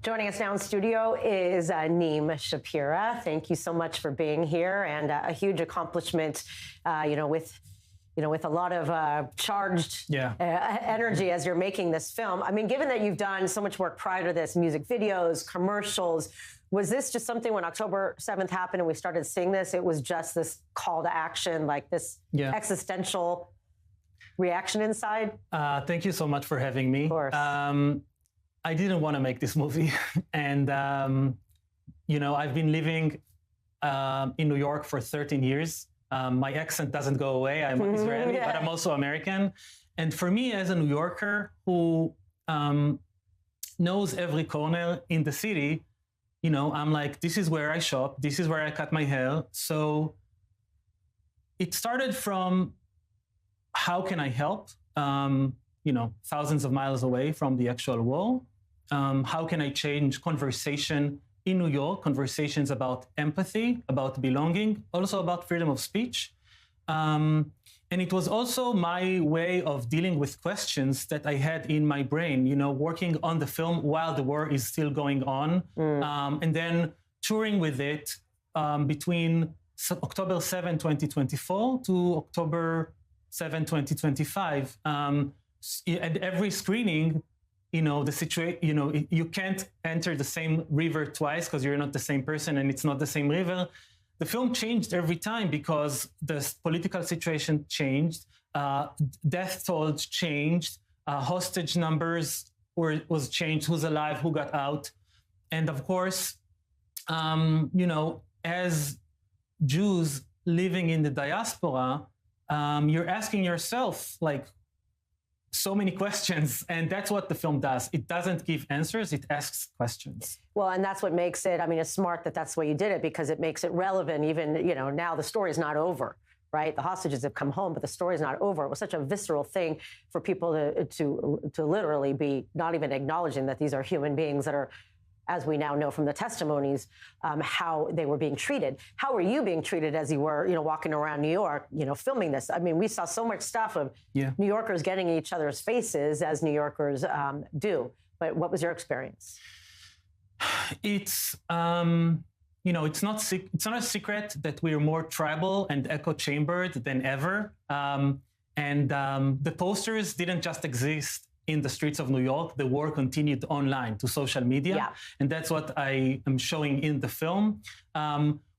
Joining us now in studio is Neem Shapira. Thank you so much for being here, and a huge accomplishment, with a lot of charged energy as you're making this film. I mean, given that you've done so much work prior to this, music videos, commercials, was this just something when October 7th happened and we started seeing this, it was just this call to action, like this existential reaction inside? Thank you so much for having me. Of course. I didn't want to make this movie. And, I've been living in New York for 13 years. My accent doesn't go away. I'm Israeli, but I'm also American. And for me, as a New Yorker who knows every corner in the city, I'm like, this is where I shop. This is where I cut my hair. So it started from, how can I help? Thousands of miles away from the actual war. How can I change conversation in New York, conversations about empathy, about belonging, also about freedom of speech. And it was also my way of dealing with questions that I had in my brain, working on the film while the war is still going on. And then touring with it between October 7, 2024 to October 7, 2025. At every screening, the situation, you can't enter the same river twice because you're not the same person and it's not the same river. The film changed every time because the political situation changed, death tolls changed, hostage numbers was changed, who's alive, who got out. And of course, as Jews living in the diaspora, you're asking yourself, like, so many questions, and that's what the film does. It doesn't give answers, it asks questions. Well, and that's what makes it, it's smart that that's the way you did it, because it makes it relevant even, now the story is not over, right? The hostages have come home, but the story is not over. It was such a visceral thing for people to literally be not even acknowledging that these are human beings that are, as we now know from the testimonies, how they were being treated. How were you being treated as you were, walking around New York, filming this? I mean, we saw so much stuff of New Yorkers getting in each other's faces, as New Yorkers do. But what was your experience? It's, it's not a secret that we're more tribal and echo-chambered than ever. The posters didn't just exist in the streets of New York. The war continued online to social media. Yeah. And that's what I am showing in the film.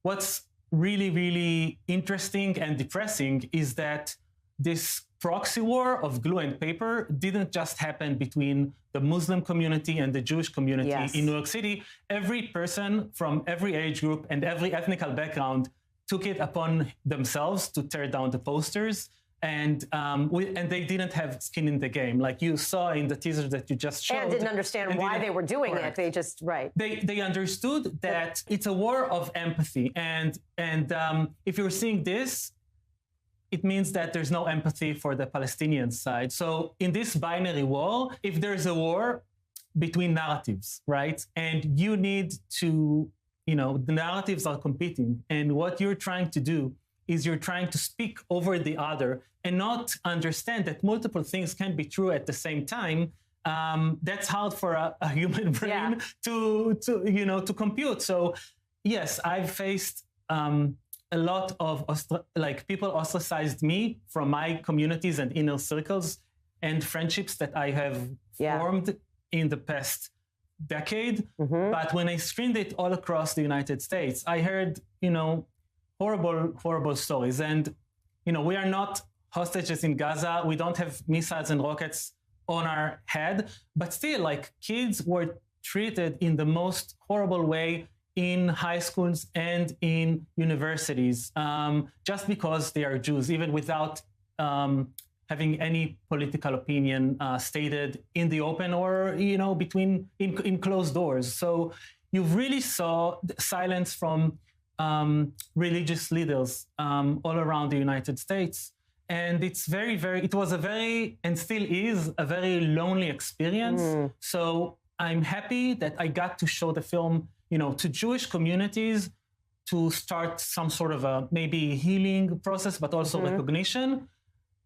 What's really, really interesting and depressing is that this proxy war of glue and paper didn't just happen between the Muslim community and the Jewish community in New York City. Every person from every age group and every ethnical background took it upon themselves to tear down the posters. And they didn't have skin in the game, like you saw in the teaser that you just showed. And didn't understand why they were doing it. They just, They understood that it's a war of empathy. And if you're seeing this, it means that there's no empathy for the Palestinian side. So in this binary war, if there's a war between narratives, right? And you need to, the narratives are competing. And what you're trying to do is you're trying to speak over the other and not understand that multiple things can be true at the same time. That's hard for a human brain to compute. So yes, I've faced a lot of people ostracized me from my communities and inner circles and friendships that I have formed in the past decade. But when I screened it all across the United States, I heard, horrible stories. And, we are not hostages in Gaza. We don't have missiles and rockets on our head, but still, kids were treated in the most horrible way in high schools and in universities, just because they are Jews, even without having any political opinion stated in the open or, in closed doors. So you really saw silence from religious leaders all around the United States. And it's it was a very, and still is, a very lonely experience. So I'm happy that I got to show the film, to Jewish communities, to start some sort of a maybe healing process, but also recognition.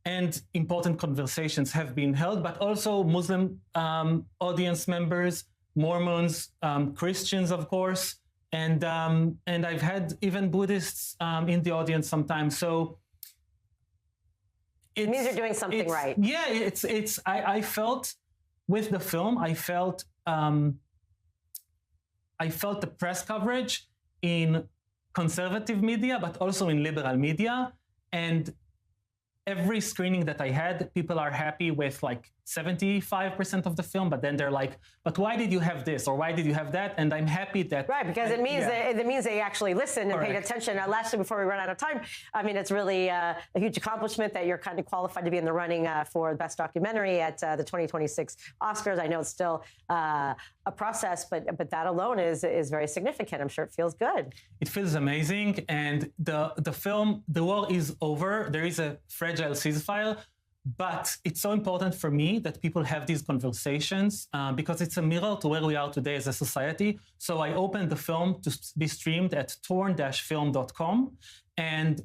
And important conversations have been held, but also Muslim audience members Mormons, Christians, of course, and I've had even Buddhists in the audience sometimes. So it means you're doing something right. Yeah, I felt with the film, I felt the press coverage in conservative media, but also in liberal media. And every screening that I had, people are happy with like 75% of the film, but then they're like, but why did you have this? Or why did you have that? And I'm happy that... Right, because it means they actually listened and paid attention. Lastly, before we run out of time, I mean, it's really a huge accomplishment that you're kind of qualified to be in the running for Best Documentary at the 2026 Oscars. I know it's still a process, but that alone is very significant. I'm sure it feels good. It feels amazing. And the film, the war is over. There is a fragile ceasefire. But it's so important for me that people have these conversations because it's a mirror to where we are today as a society. So I opened the film to be streamed at torn-film.com. And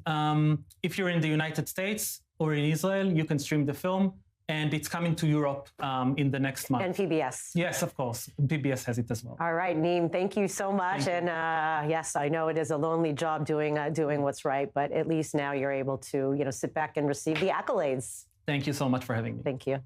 if you're in the United States or in Israel, you can stream the film. And it's coming to Europe in the next month. And PBS. Yes, of course. PBS has it as well. All right, Neem, thank you so much. And yes, I know it is a lonely job doing what's right, but at least now you're able to sit back and receive the accolades. Thank you so much for having me. Thank you.